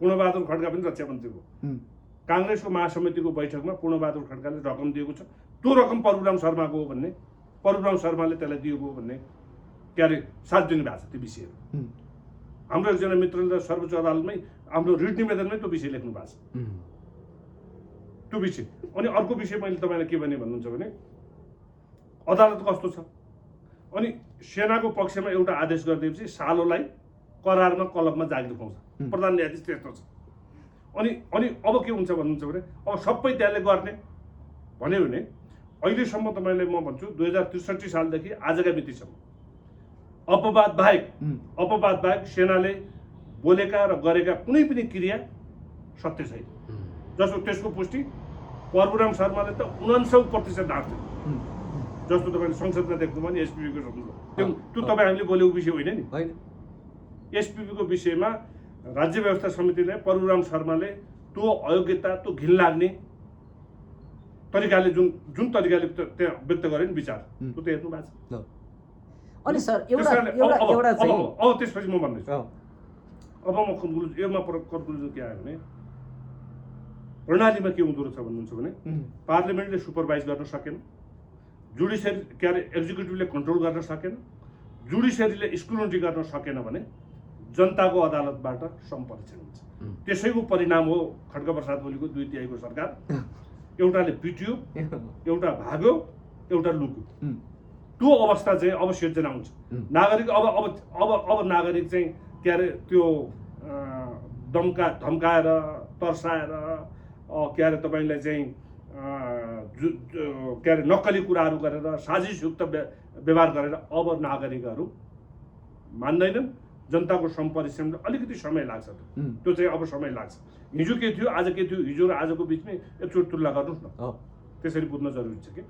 B: पनि रक्षा मन्त्री हो। काङ्ग्रेसको महासमितिको बैठकमा पूर्णबहादुर खड्काले रकम दिएको छ, त्यो रकम परशुराम शर्माको हो भन्ने, परशुराम शर्माले त्यसलाई दिएको हो भन्ने के अरे सार्वजनिक भएको छ। त्यो विषयहरू हाम्रो एकजना मित्रले सर्वोच्च अदालतमै आफ्नो रिट निवेदनमै त्यो विषय लेख्नु भएको छ। त्यो विषय। अनि अर्को विषय मैले तपाईँलाई के भने भन्नुहुन्छ भने अदालत कस्तो छ? अनि सेनाको पक्षमा एउटा आदेश गरिदिएपछि सालोलाई करारमा कलममा जागिर पाउँछ। प्रधान न्यायाधीश त्यस्तो छ। अनि अब के हुन्छ भन्नुहुन्छ भने अब सबै त्यसले गर्ने भन्यो भने अहिलेसम्म तपाईँलाई म भन्छु 2063 सालदेखि आजका मितिसम्म अपवाद बाहेक सेनाले बोलेका र गरेका कुनै पनि क्रिया सत्य छैन। जस्तो त्यसको पुष्टि परशुराम शर्माले त 99% ढाक्थ्यो, जस्तो तपाईँले संसदमा देख्नुभयो नि एसपिपीको शब्द। त्यो तपाईँ हामीले बोलेको विषय होइन नि। एसपिपीको विषयमा राज्य व्यवस्था समितिले परशुराम शर्माले त्यो अयोग्यता, त्यो घिनलाग्ने तरिकाले जुन तरिकाले त्यहाँ व्यक्त गरे नि विचार, त्यो त हेर्नु भएको छ।
A: अनि सर एउटा चाहिँ
B: अब त्यसपछि म भन्दैछु। अब म कन्क्लुजन के आयो भने प्रणालीमा के हुँदो रहेछ भन्नुहुन्छ भने पार्लियामेन्टले सुपरभाइज गर्न सकेन, जुडिसियरी के अरे एक्जिक्युटिभले कन्ट्रोल गर्न सकेन, जुडिसियरीले स्क्रुटिनी गर्न सकेन भने जनताको अदालतबाट सम्परीक्षण हुन्छ। त्यसैको परिणाम हो खड्का प्रसाद ओलीको 2/3 सरकार। एउटाले पिटियो, एउटा भाग्यो, एउटा लुक्यो। त्यो अवस्था चाहिँ अब सिर्जना हुन्छ। नागरिक अब नागरिक चाहिँ के अरे त्यो धम्काएर तर्साएर के अरे तपाईँलाई चाहिँ के अरे नक्कली कुराहरू गरेर साजिसयुक्त व्यवहार गरेर अब नागरिकहरू मान्दैनन्। जनताको सम्परीक्षणमा अलिकति समय लाग्छ। त्यो चाहिँ अब समय लाग्छ। हिजो के थियो, आज के थियो, हिजो र आजको बिचमै एकचोटि तुलना गर्नुहोस् न, त्यसरी बुझ्न जरुरी छ कि।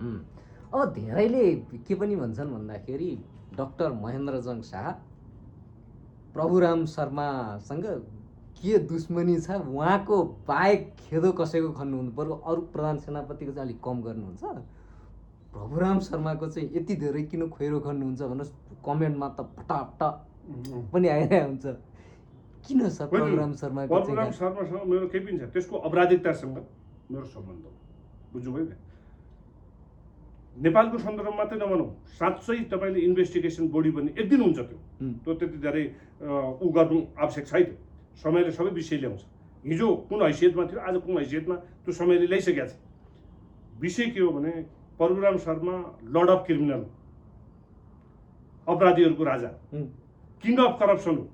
A: अब धेरैले के पनि भन्छन् भन्दाखेरि डाक्टर महेन्द्रजङ शाह प्रभुराम शर्मासँग के दुश्मनी छ, उहाँको बाहेक खेदो कसैको खन्नु हुनु पर्यो, अरू प्रधान सेनापतिको चाहिँ अलिक कम गर्नुहुन्छ, प्रभुराम शर्माको चाहिँ यति धेरै किन खोइरो खन्नुहुन्छ भन्नुहोस्। कमेन्टमा त फटाफट पनि आइरहेको हुन्छ। किन सर परशुराम शर्माको चाहिँ?
B: परशुराम शर्मासँग मेरो केही पनि छैन, त्यसको अपराधिकतासँग मेरो सम्बन्ध हो। बुझ्नुभयो नि? नेपालको सन्दर्भमा मात्रै नभनौँ, साँच्चै तपाईँले इन्भेस्टिगेसन बडी भन्ने एक दिन हुन्छ। त्यो त्यति धेरै उ गर्नु आवश्यक छैन। समयले सबै विषय ल्याउँछ। हिजो कुन हैसियतमा थियो, आज कुन हैसियतमा, त्यो समयले ल्याइसकेको छ। विषय के हो भने Parshuram Sharma lord of criminal, अपराधीहरूको राजा, किङ अफ करप्सन हो।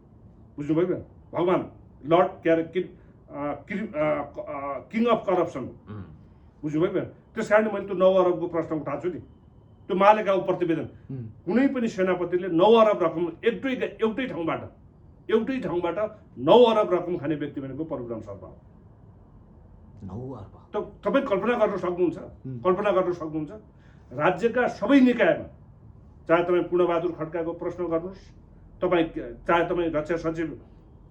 B: बुझ्नुभयो? भगवान लर्ड के अरे किङ अफ करप्सन हो। बुझ्नुभयो? त्यस कारण मैले त्यो 9 अरबको प्रश्न उठाएको छु नि। त्यो मालेगाउँ प्रतिवेदन, कुनै पनि सेनापतिले 9 अरब रकम एउटै ठाउँबाट 9 अरब रकम खाने व्यक्ति भनेको परशुराम शर्मा हो।
A: 9 अर्ब
B: त तपाईँ कल्पना गर्न सक्नुहुन्छ? राज्यका सबै निकायमा, चाहे तपाईँ पूर्णबहादुर खड्काको प्रश्न गर्नुहोस्, चाहे तपाईँ रक्षा सचिव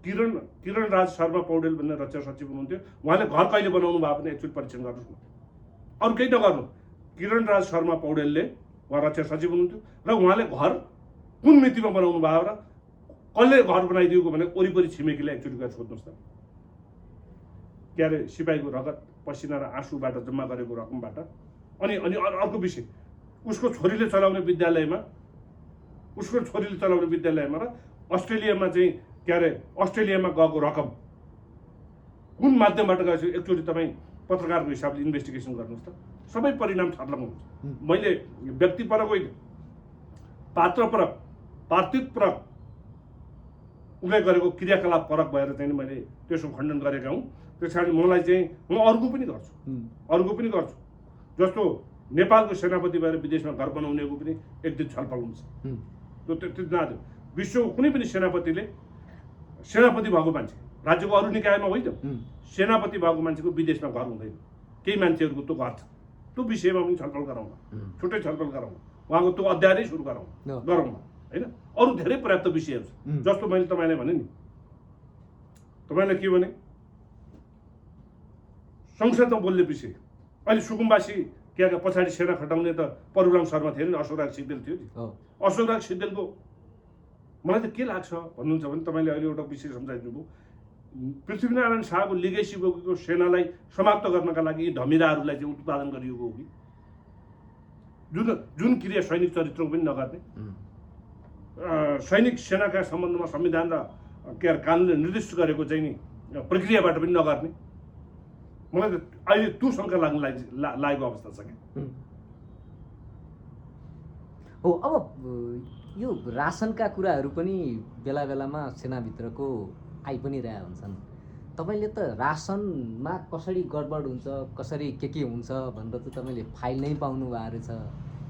B: किरण राज शर्मा पौडेल भन्ने रक्षा सचिव हुनुहुन्थ्यो, उहाँले घर कहिले बनाउनु भयो भने एकचोटि परीक्षण गर्नुहोस् न। अरू केही नगर्नु, किरण राज शर्मा पौडेलले, उहाँ रक्षा सचिव हुनुहुन्थ्यो, र उहाँले घर कुन मितिमा बनाउनु भयो र कसले घर बनाइदिएको भने वरिपरि छिमेकीलाई एकचोटि गएर सोध्नुहोस् त। के अरे सिपाहीको रगत, पसिना र आँसुबाट जम्मा गरेको रकमबाट। अनि अर्को विषय, उसको छोरीले चलाउने विद्यालयमा र अस्ट्रेलियामा चाहिँ के अरे अस्ट्रेलियामा गएको रकम कुन माध्यमबाट गएछ, एकचोटि तपाईँ पत्रकारको हिसाबले इन्भेस्टिगेसन गर्नुहोस् त। सबै परिणाम छर्लङ्ग हुन्छ। मैले व्यक्तिपरक होइन, पात्रपरक, पार्थिवपरक उसले गरेको क्रियाकलाप फरक भएर चाहिँ मैले त्यसको खण्डन गरेका हुँ। त्यस कारण मलाई चाहिँ म अर्को पनि गर्छु जस्तो नेपालको सेनापति भएर विदेशमा घर बनाउनेको पनि एक दिन छलफल हुन्छ। त्यो नआजु विश्वको कुनै पनि सेनापति भएको मान्छे राज्यको अरू निकायमा होइन सेनापति भएको मान्छेको विदेशमा घर हुँदैन। केही मान्छेहरूको त्यो घर छ, त्यो विषयमा पनि छलफल गरौँ, छुट्टै छलफल गरौँ, उहाँको त्यो अध्याय नै सुरु गरौँ होइन। अरू धेरै पर्याप्त विषयहरू छ। जस्तो मैले तपाईँलाई भने नि, तपाईँलाई के भने संसदमा बोल्ने विषय अहिले सुकुम्बासी क्या पछाडि सेना खटाउने त परशुराम शर्मा थियो नि, अशोकराज सिग्देल थियो नि। अशोकराज सिग्देलको मलाई त के लाग्छ भन्नुहुन्छ भने तपाईँले अहिले एउटा विषय सम्झाइदिनुभयो, पृथ्वीनारायण शाहको लिगेसी बोकेको सेनालाई समाप्त गर्नका लागि यी धमिराहरूलाई चाहिँ उत्पादन गरिएको हो कि जुन क्रिया सैनिक चरित्रको पनि नगर्ने, सैनिक सेनाका सम्बन्धमा संविधान र के अरे कानुनले निर्दिष्ट गरेको चाहिँ नि प्रक्रियाबाट पनि नगर्ने, मलाई त अहिले त्यो शङ्का लागेको अवस्था छ क्या।
A: हो, अब यो रासनका कुराहरू पनि बेला बेलामा सेनाभित्रको आइ पनि रहेका हुन्छन्। तपाईँले त रासनमा कसरी गडबड हुन्छ, कसरी के हुन्छ भनेर त तपाईँले फाइल नै पाउनु भएको रहेछ।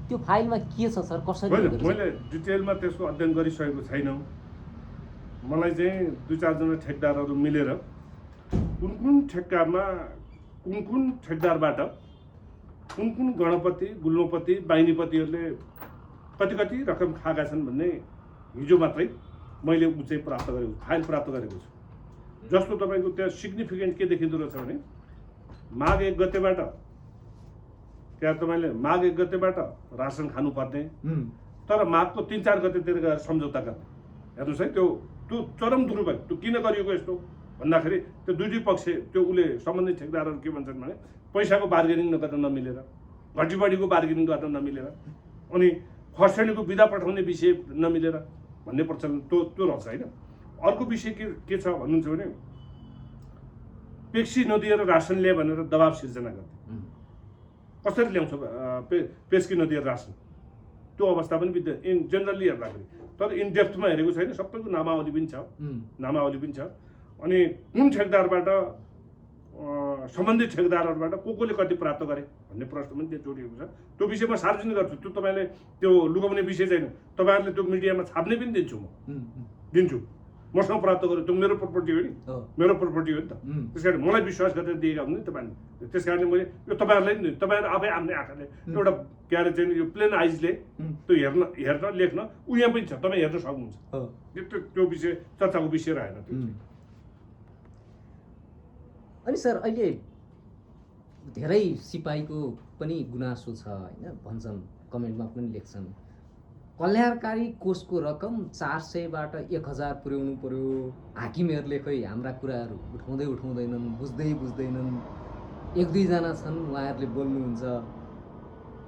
A: त्यो फाइलमा के छ सर, कसरी?
B: मैले डिटेलमा त्यसको अध्ययन गरिसकेको छैन। मलाई चाहिँ 2-4 जना ठेकदारहरू मिलेर कुन ठेक्कामा कुन ठेकदारबाट कुन गणपति, गुल्मपति, बाहिनीपतिहरूले कति रकम खाएका छन् भन्ने हिजो मात्रै मैले चाहिँ प्राप्त गरेको, फाइल प्राप्त गरेको छु। जस्तो तपाईँको त्यहाँ सिग्निफिकेन्ट के देखिँदो रहेछ भने माघ 1 गतेबाट तपाईँले माघ 1 गतेबाट रासन खानुपर्ने, तर माघको 3-4 गतेतिर गएर सम्झौता गर्ने। हेर्नुहोस् है, त्यो चरम दुरुपयोग। त्यो किन गरिएको यस्तो भन्दाखेरि त्यो दुईटै पक्ष त्यो उसले सम्बन्धित ठेकदारहरू के भन्छन् भने पैसाको बार्गेनिङ गर्न नमिलेर, घटीबढीको बार्गेनिङ गर्न नमिलेर, अनि खर्सानीको बिदा पठाउने विषय नमिलेर भन्ने प्रचलन त्यो रहेछ होइन। अर्को विषय के छ भन्नुहुन्छ भने पेप्सी नदिएर रासन ल्याए भनेर दबाब सिर्जना गर्थे। कसरी ल्याउँछ पेप्सी नदिएर रासन, त्यो अवस्था पनि जेनरली हेर्दाखेरि, तर इन डेप्थमा हेरेको छैन। सबैको नामावली पनि छ। अनि कुन ठेकदारबाट सम्बन्धित ठेकदारहरूबाट कसले कति प्राप्त गरे भन्ने प्रश्न पनि त्यहाँ जोडिएको छ। त्यो विषयमा सार्वजनिक गर्छु। त्यो तपाईँले त्यो लुकाउने विषय छैन। तपाईँहरूले त्यो मिडियामा छाप्ने पनि दिन्छु। मसँग प्राप्त गर्यो, त्यो मेरो प्रपर्टी हो नि, मेरो प्रपर्टी हो नि त। त्यस कारण मलाई विश्वास गरेर दिएका हुन् नि तपाईँले। त्यस कारणले मैले यो तपाईँहरूलाई तपाईँहरू आफै आफ्नै आँखाले एउटा के अरे चाहिँ यो प्लेन आइजले त्यो हेर्न लेख्न यहाँ पनि छ, तपाईँ हेर्न सक्नुहुन्छ। त्यो विषय चर्चाको विषय रहेन त्यो।
A: अनि सर अहिले धेरै सिपाहीको पनि गुनासो छ होइन, भन्छन्, कमेन्टमा पनि लेख्छन्, कल्याणकारी कोषको रकम 400बाट 1000 पुर्याउनु पर्यो, हाकिमहरूले खै हाम्रा कुराहरू उठाउँदैनन्, बुझ्दैनन्, 1-2 जना छन् उहाँहरूले बोल्नुहुन्छ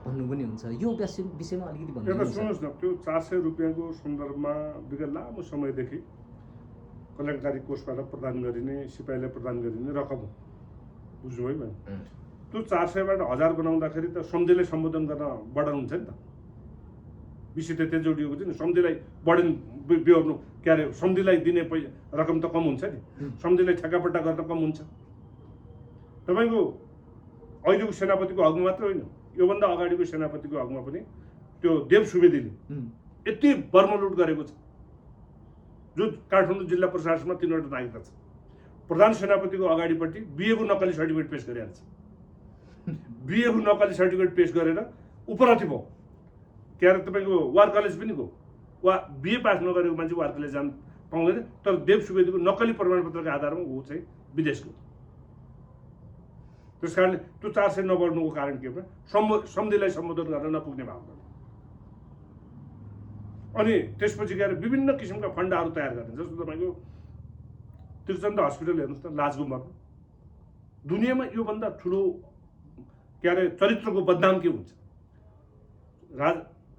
A: भन्नु पनि हुन्छ। यो विषयमा अलिकति भन्नु।
B: सुन्नुहोस् न, त्यो 400 रुपियाँको सन्दर्भमा विगत लामो समयदेखि कल्याणकारी कोषबाट प्रदान गरिने, सिपाहीलाई प्रदान गरिने रकम हो। बुझ्नु है मैले? त्यो 400बाट 1000 बनाउँदाखेरि त सम्झिलाई सम्बोधन गर्न बढाउनु हुन्छ नि त। विषय त त्यहाँ जोडिएको छ नि। सम्झिलाई बढेन बिहोर्नु के अरे सम्झिलाई दिने रकम त कम हुन्छ नि, सम्झिलाई ठेक्कापट्टा गर्न कम हुन्छ। तपाईँको अहिलेको सेनापतिको हकमा मात्र होइन, योभन्दा अगाडिको सेनापतिको हकमा पनि त्यो देव सुवेदीले यति बर्मलुट गरेको छ, जो काठमाडौँ जिल्ला प्रशासनमा 3वटा नागरिकता छ। प्रधान सेनापतिको अगाडिपट्टि बिएको नक्कली सर्टिफिकेट पेश गरिहाल्छ। बिएको नक्कली सर्टिफिकेट पेश गरेर उपरथि भयो के अरे तपाईँको वार कलेज पनि गयो। वा बिए पास नगरेको मान्छे वार कलेज जान पाउँदैन, तर देव सुवेदीको नक्कली प्रमाणपत्रको आधारमा ऊ चाहिँ विदेश गयो। त्यस कारणले त्यो 400 नबढ्नुको कारण के भने सम्झिलाई सम्बोधन गर्न नपुग्ने भावना। अनि त्यसपछि गएर विभिन्न किसिमका फन्डाहरू तयार गर्ने। जस्तो तपाईँको त्रिचन्द्र हस्पिटल हेर्नुहोस् त, लाजगुम्बाको। दुनियाँमा योभन्दा ठुलो के अरे चरित्रको बदनाम के हुन्छ?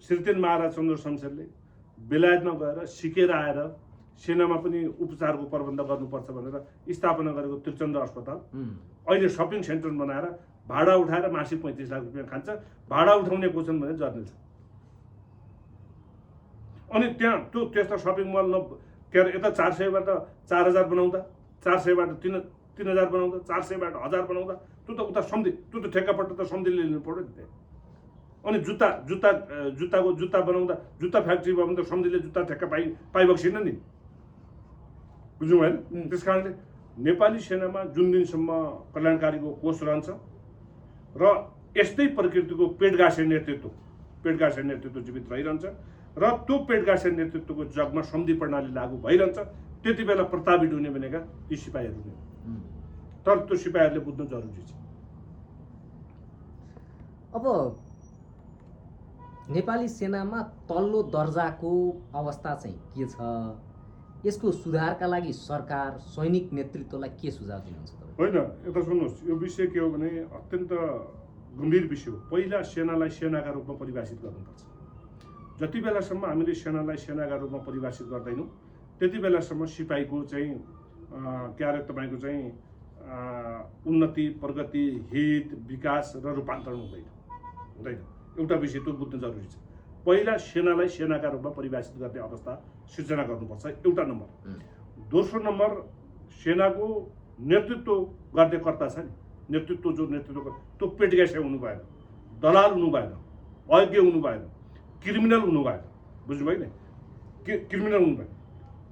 B: श्रीतेन महाराज चन्द्र शमशेरले बेलायतमा गएर सिकेर आएर सेनामा पनि उपचारको प्रबन्ध गर्नुपर्छ भनेर स्थापना गरेको त्रिचन्द्र अस्पताल अहिले सपिङ सेन्टर बनाएर भाडा उठाएर मासिक 35 लाख रुपियाँ खान्छ। भाडा उठाउने क्वेसन भने जर्नल छ। अनि त्यहाँ त्यो त्यस्ता सपिङ मल के अरे यता 400बाट 4000 बनाउँदा, 400बाट 3000 बनाउँदा, 400बाट 1000 बनाउँदा त्यो त उता सम्झि, त्यो त ठेक्कापट्टा त सम्झिले लिनु पर्यो नि त्यहाँ। अनि जुत्ताको जुत्ता बनाउँदा, जुत्ता फ्याक्ट्री भयो भने त सम्झिले जुत्ता ठेक्का पाइबक्सिन नि, बुझ्यौँ होइन? त्यस कारणले नेपाली सेनामा जुन दिनसम्म कल्याणकारीको कोष रहन्छ र यस्तै प्रकृतिको पेटगासे नेतृत्व जीवित रहिरहन्छ र त्यो पेटगासे नेतृत्वको जगमा सन्धि प्रणाली लागू भइरहन्छ, त्यति बेला प्रतापित हुने भनेका ती सिपाहीहरू नै। तर त्यो सिपाहीहरूले बुझ्नु जरुरी छ।
A: अब नेपाली सेनामा तल्लो दर्जाको अवस्था चाहिँ के छ? यसको सुधारका लागि सरकार सैनिक नेतृत्वलाई के सुझाव दिनुहुन्छ तपाईँ?
B: होइन, यता सुन्नुहोस्, यो विषय के हो भने अत्यन्त गम्भीर विषय हो। पहिला सेनालाई सेनाका रूपमा परिभाषित गर्नुपर्छ। जति बेलासम्म हामीले सेनालाई सेनाका रूपमा परिभाषित गर्दैनौँ त्यति बेलासम्म सिपाहीको चाहिँ के अरे तपाईँको चाहिँ उन्नति, प्रगति, हित, विकास र रूपान्तरण हुँदैन। एउटा विषय त्यो बुझ्नु जरुरी छ। पहिला सेनालाई सेनाका रूपमा परिभाषित गर्ने अवस्था सिर्जना गर्नुपर्छ, एउटा नम्बर। दोस्रो नम्बर, सेनाको नेतृत्व गर्ने कर्ता छ नि, नेतृत्व त्यो पेटगासे हुनु भएन, दलाल हुनु भएन, अयोग्य हुनु भएन, क्रिमिनल हुनु भएन, बुझ्नुभयो नि? क्रिमिनल हुनु भएन।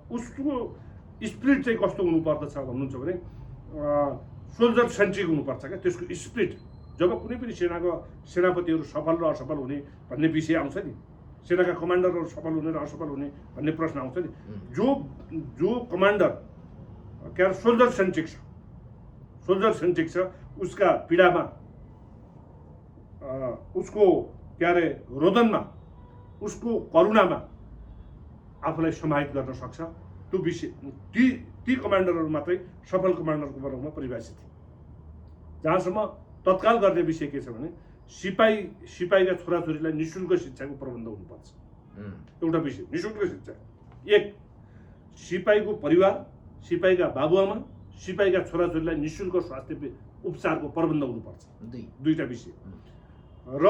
B: उसको स्पिरिट चाहिँ कस्तो हुनुपर्दछ भन्नुहुन्छ भने सोल्जर सेन्ट्रिक हुनुपर्छ क्या त्यसको स्पिरिट। जब कुनै पनि सेनाको सेनापतिहरू सफल र असफल हुने भन्ने विषय आउँछ नि, सेनाका कमान्डरहरू सफल हुने र असफल हुने भन्ने प्रश्न आउँछ नि, जो कमान्डर के अरे सोल्जर सेन्ट्रिक छ, उसका पीडामा, उसको के अरे रोदनमा, उसको करुणामा आफूलाई समाहित गर्न सक्छ, त्यो विषय ती कमान्डरहरू मात्रै सफल कमान्डरको वर्गमा परिभाषित थिए। जहाँसम्म तत्काल गर्ने विषय के छ भने सिपाहीका छोराछोरीलाई निःशुल्क शिक्षाको प्रबन्ध हुनुपर्छ। एउटा विषय निःशुल्क शिक्षा। एक, सिपाहीको परिवार, सिपाहीका बाबुआमा, सिपाहीका छोराछोरीलाई निःशुल्क स्वास्थ्य उपचारको प्रबन्ध हुनुपर्छ। दुईटा विषय। र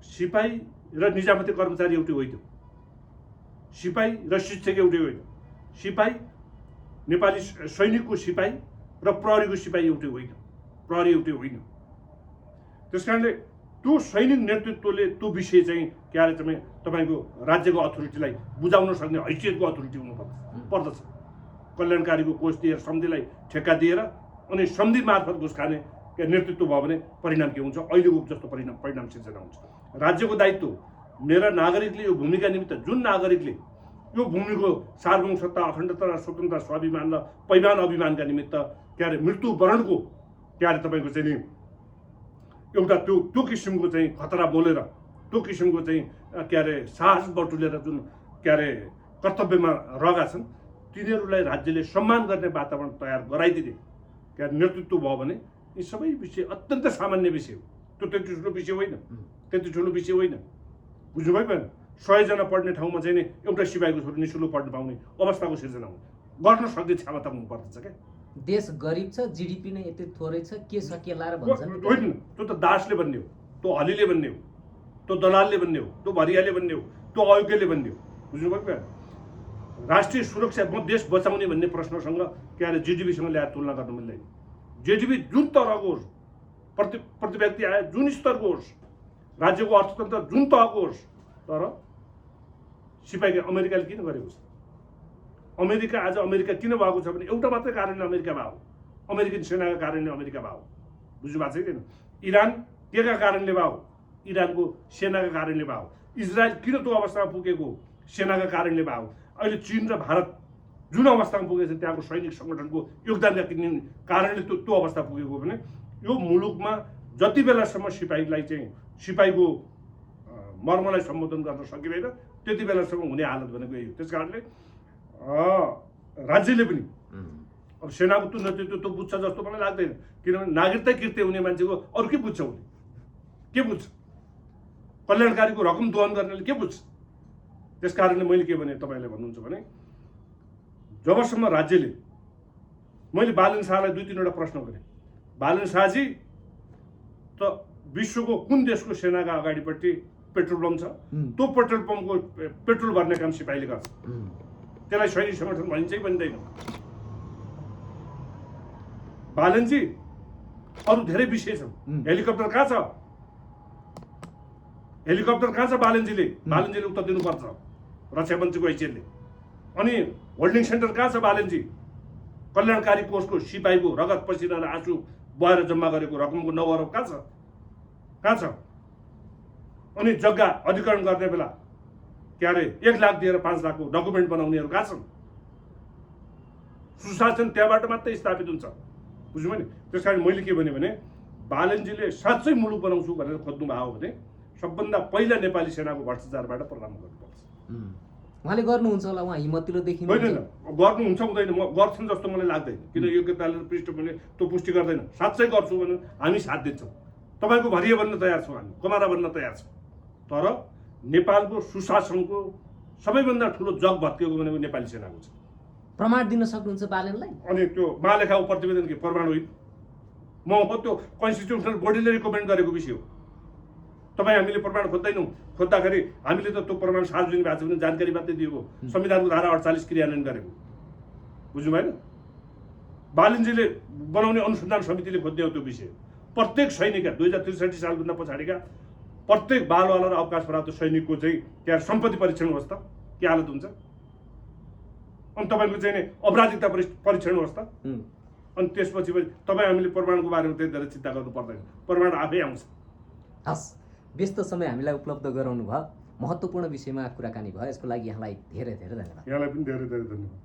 B: सिपाही र निजामती कर्मचारी एउटै होइन, सिपाही र शिक्षक एउटै होइन, सिपाही नेपाली सैनिकको सिपाही र प्रहरीको सिपाही एउटै होइन। त्यस कारणले त्यो सैनिक नेतृत्वले त्यो विषय चाहिँ के अरे तपाईँको राज्यको अथोरिटीलाई बुझाउन सक्ने हैसियतको अथोरिटी हुनुपर्दछ। कल्याणकारीको कोष दिएर सन्धिलाई ठेक्का दिएर अनि सन्धि मार्फत घुस खाने नेतृत्व भयो भने परिणाम के हुन्छ? अहिलेको जस्तो परिणाम सिर्जना हुन्छ। राज्यको दायित्व, मेरा नागरिकले यो भूमिका निमित्त, जुन नागरिकले यो भूमिको सार्वभौमसत्ता, अखण्डता र स्वतन्त्रता, स्वाभिमान र पैमान अभिमानका निमित्त के अरे मृत्युवरणको के अरे तपाईँको चाहिँ नि एउटा त्यो किसिमको चाहिँ खतरा बोलेर, त्यो किसिमको चाहिँ के अरे साहस बटुलेर जुन के अरे कर्तव्यमा रहेका छन्, तिनीहरूलाई राज्यले सम्मान गर्ने वातावरण तयार गराइदिने के अरे नेतृत्व भयो भने यी सबै विषय अत्यन्त सामान्य विषय हो। त्यो त्यति ठुलो विषय होइन। बुझ्नुभयो भएन? 100 जना पढ्ने ठाउँमा चाहिँ नि एउटा सिपाहीको छोरो निःशुल्क पढ्न पाउने अवस्थाको सिर्जना गर्न सक्ने क्षमता हुनुपर्दछ क्या।
A: देश गरिब छ, जीडीपी नै यति थोरै छ, के सकेला र भन्छन्?
B: होइन, त्यो त दासले भन्ने हो, त्यो हलीले भन्ने हो, त्यो दलालले भन्ने हो, त्यो भरियाले भन्ने हो, त्यो अयोग्यले भन्ने हो। बुझ्नुभयो क्या? राष्ट्रिय सुरक्षा, म देश बचाउने भन्ने प्रश्नसँग के अरे जिडिपीसँग ल्याएर तुलना गर्न मिल्दैन। जिडिपी जुन तरहको होस्, प्रति व्यक्ति आए जुन स्तरको होस्, राज्यको अर्थतन्त्र जुन तहको होस्, तर सिपाहीले अमेरिकाले किन गरेको छ? अमेरिका आज अमेरिका किन भएको छ भने एउटा मात्रै कारणले अमेरिका भयो, अमेरिकन सेनाका कारणले अमेरिका भयो। बुझ्नु भएको छैन? इरान केका कारणले भयो? इरानको सेनाका कारणले भयो। इजरायल किन त्यो अवस्थामा पुगेको? सेनाका कारणले भयो। अहिले चीन र भारत जुन अवस्थामा पुगेको छ त्यहाँको सैनिक सङ्गठनको योगदानका कारणले त्यो अवस्था पुगेको भने यो मुलुकमा जति बेलासम्म सिपाहीलाई चाहिँ सिपाहीको मर्मलाई सम्बोधन गर्न सकिँदैन त्यति बेलासम्म हुने हालत भनेको यही हो। त्यस कारणले राज्यले पनि अब सेनाको त्यो नेतृत्व त्यो बुझ्छ जस्तो मलाई लाग्दैन, किनभने नागरिकता कृत्य हुने मान्छेको अरू के बुझ्छ? उसले के बुझ्छ? कल्याणकारीको रकम दोहन गर्नेले के बुझ्छ? त्यस कारणले मैले के भने तपाईँले भन्नुहुन्छ भने जबसम्म राज्यले, मैले बालन शाहलाई 2-3 प्रश्न गरेँ, बालन शाहजी त विश्वको कुन देशको सेनाका अगाडिपट्टि पेट्रोल पम्प छ? त्यो पेट्रोल पम्पको पेट्रोल भर्ने काम सिपाहीले गर्छ। त्यसलाई सैनिक सङ्गठन भनिन्छ कि भनिँदैन? बालनजी, अरू धेरै विषय छन्। हेलिकप्टर कहाँ छ? हेलिकप्टर कहाँ छ बालनजीले? बालनजीले उत्तर दिनुपर्छ रक्षा मन्त्रीको हैसियतले। अनि होल्डिङ सेन्टर कहाँ छ बालनजी? कल्याणकारी कोषको सिपाहीको रगत पसिना र आँसु बहाएर जम्मा गरेको रकमको 9 अरब कहाँ छ? कहाँ छ? अनि जग्गा अधिकरण गर्ने बेला के अरे 1 लाख दिएर 5 लाखको डकुमेन्ट बनाउनेहरू कहाँ छन्? सुशासन त्यहाँबाट मात्रै स्थापित हुन्छ, बुझ्नुभयो नि? त्यस कारण मैले के भने बालनजीले साँच्चै मुलुक बनाउँछु भनेर खोज्नु भयो भने सबभन्दा पहिला नेपाली सेनाको भ्रष्टाचारबाट प्रणाम गर्नुपर्छ।
A: उहाँले गर्नुहुन्छ होला, उहाँ हिम्मतिलो देखिनुहुन्छ।
B: होइन, गर्नुहुन्छ हुँदैन, म गर्छन् जस्तो मलाई लाग्दैन। किन योग्यताले पृष्ठभूमिले त्यो पुष्टि गर्दैन। साँच्चै गर्छु भने हामी साथ दिन्छौँ। तपाईँको भरिया बन्न तयार छौँ, हामी कमारा बन्न तयार छौँ। तर नेपालको सुशासनको सबैभन्दा ठुलो जग भत्केको भनेको नेपाली सेनाको छ।
A: प्रमाण दिन सक्नुहुन्छ बालनलाई? अनि
B: त्यो महालेखा प्रतिवेदन के प्रमाण होइन? म हो त्यो कन्स्टिट्युसनल बोडीले रिकमेन्ड गरेको विषय हो। तपाईँ हामीले प्रमाण खोज्दैनौँ। खोज्दाखेरि हामीले त त्यो प्रमाण सार्वजनिक भएको छ भने जानकारी मात्रै दिएको। संविधानको धारा 48 क्रियान्वयन गरेको, बुझ्नु भएन? बालनजीले बनाउने अनुसन्धान समितिले खोज्ने हो त्यो विषय। प्रत्येक सैनिकका 2063 सालभन्दा पछाडिका प्रत्येक बालवाला र अवकाश प्राप्त सैनिकको चाहिँ त्यहाँ सम्पत्ति परीक्षण होस् त, के हालत हुन्छ? अनि तपाईँको चाहिँ अपराधिकता परीक्षण होस् त। अनि त्यसपछि तपाईँ हामीले प्रमाणको बारेमा त्यति धेरै चिन्ता गर्नु पर्दैन, प्रमाण आफै आउँछ।
A: हस्, व्यस्त समय हामीलाई उपलब्ध गराउनु भयो, महत्त्वपूर्ण विषयमा कुराकानी भयो, यसको लागि यहाँलाई धेरै धेरै धन्यवाद।
B: यहाँलाई पनि धेरै धेरै धन्यवाद।